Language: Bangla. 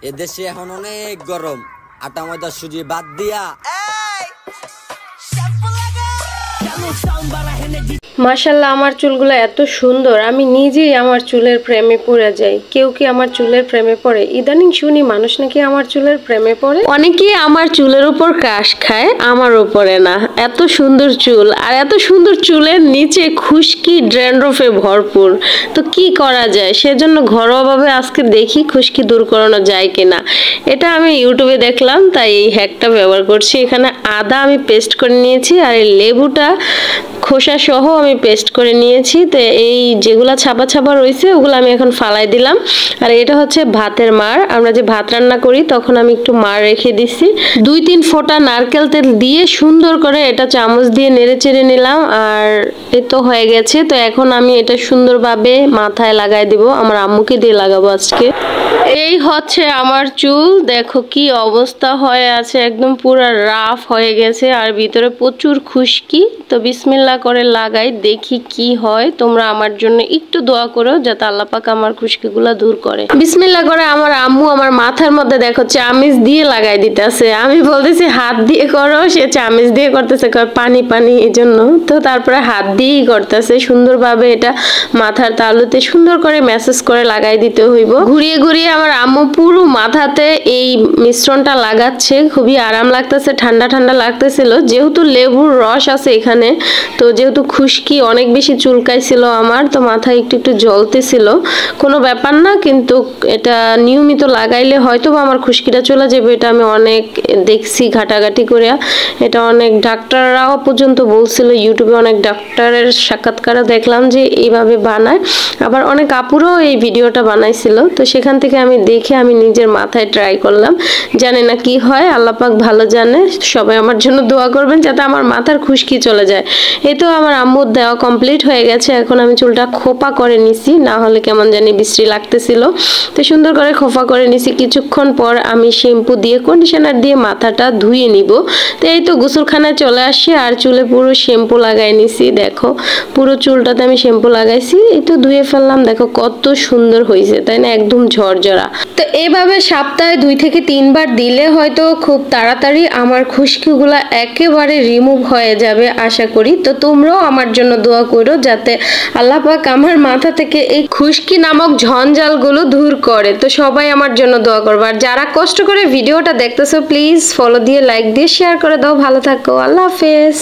এদেশে এখন অনেক গরম, আটা ময়দা সুজি বাদ দিয়া মাশাআল্লাহ, আমার চুলগুলো এত সুন্দর, আমি নিজেই আমার চুলের প্রেমে পড়ে যাই। কেউ কি আমার চুলের প্রেমে পড়ে? ইদানিং শুনি মানুষ নাকি আমার চুলের প্রেমে পড়ে। অনেকেই আমার চুলের উপর ক্রাশ খায়, আমার উপরে না। এত সুন্দর চুল, আর এত সুন্দর চুলের নিচে খুশকি ড্যান্ড্রফে ভরপুর। তো কি করা যায়, সেজন্য ঘরোয়াভাবে আজকে দেখি খুশকি দূর করানো যায় কিনা। এটা আমি ইউটিউবে দেখলাম, তাই এই হ্যাকটা ব্যবহার করছি। এখানে আদা আমি পেস্ট করে নিয়েছি, আর এই লেবুটা খোসা সহ আমি পেস্ট করে নিয়েছি। তো এই যেগুলা ছাপা ছাপা রয়েছে ওগুলো আমি এখন ফালাই দিলাম। আর এটা হচ্ছে ভাতের মার, আমরা যে ভাত রান্না করি তখন আমি একটু মার রেখে দিছি। 2-3 ফোঁটা নারকেল তেল দিয়ে সুন্দর করে এটা চামচ দিয়ে নেড়ে চেড়ে নিলাম, আর এই তো হয়ে গেছে। তো এখন আমি এটা সুন্দরভাবে মাথায় লাগাই দিব, আমার আম্মুকে দিয়ে লাগাবো আজকে। এই হচ্ছে আমার চুল, দেখো কি অবস্থা হয়ে আছে, একদম পুরো রাফ হয়ে গেছে আর ভিতরে প্রচুর খুশকি। তো বিসমিল্লাহ করে লাগাই, দেখি কি হয়। তোমরা আমার জন্য একটু দোয়া করো যাতে আল্লাহ পাক আমার খুশকিগুলা দূর করে। বিসমিল্লাহ করে আমার আম্মু আমার মাথার মধ্যে দেখো চামিচ দিয়ে লাগাই দিতেছে। আমি বলতেছি হাত দিয়ে করো, সে চামিচ দিয়ে করতেছে, পানি পানি এই জন্য। তো তারপরে হাত দিয়েই করতেছে সুন্দরভাবে। এটা মাথার তালুতে সুন্দর করে ম্যাসেজ করে লাগাই দিতে হইব। ঘুরিয়ে ঘুরিয়ে আমার আম্মু পুরো মাথাতে এই মিশ্রণটা লাগাচ্ছে। খুবই আরাম লাগতেছে, ঠান্ডা ঠান্ডা লাগতেছিল। যেহেতু লেবুর রস আছে এখানে, তো যেহেতু খুশকি অনেক বেশি চুলকাইছিল আমার, তো মাথায় একটু একটু জ্বলতেছিল। কোনো ব্যাপার না, কিন্তু এটা নিয়মিত লাগাইলে হয়তো আমার খুশকিটা চলে যাবে। এটা আমি অনেক দেখছি ঘাটাঘাটি করে, এটা অনেক ডাক্তাররাও পর্যন্ত বলছিল। ইউটিউবে অনেক ডাক্তারের সাক্ষাৎকারে দেখলাম যে এইভাবে বানায়, আবার অনেক আপুরও এই ভিডিওটা বানাইছিল। তো সেখান থেকে আমি দেখে আমি নিজের মাথায় ট্রাই করলাম, জানি না কি হয়, আল্লাহ পাক ভালো জানে। সবাই আমার জন্য দোয়া করবেন যাতে আমার মাথার খুশকি চলে যায়। এই তো আমার আম্মুর দেওয়া কমপ্লিট হয়ে গেছে। এখন আমি চুলটা খোপা করে নিছি, না হলে কেমন জানি বিশ্রী লাগতেছিল। তো সুন্দর করে খোপা করে নিছি। কিছুক্ষণ পর আমি শ্যাম্পু দিয়ে কন্ডিশনার দিয়ে মাথাটা ধুয়ে নিব। তো এই তো গোসলখানায় চলে আসি আর চুলে পুরো শ্যাম্পু লাগাই নিছি। দেখো পুরো চুলটাতে আমি শ্যাম্পু লাগাইছি, এই তো ধুয়ে ফেললাম। দেখো কত সুন্দর হয়েছে, তাই না? একদম ঝরঝরা। তো এইভাবে সপ্তাহে 2 থেকে 3 বার দিলে হয়তো খুব তাড়াতাড়ি আমার খুশকিগুলা একেবারে রিমুভ হয়ে যাবে আশা করি। তো তোমরাও আমার জন্য দোয়া করো যাতে আল্লাহ পাক আমার মাথা থেকে এই খুশকি নামক ঝঞ্ঝালগুলো দূর করে। তো সবাই আমার জন্য দোয়া করবে। আর যারা কষ্ট করে ভিডিওটা দেখতেছো প্লিজ ফলো দিয়ে, লাইক দিয়ে, শেয়ার করে দাও। ভালো থাকো, আল্লাহ হাফেজ।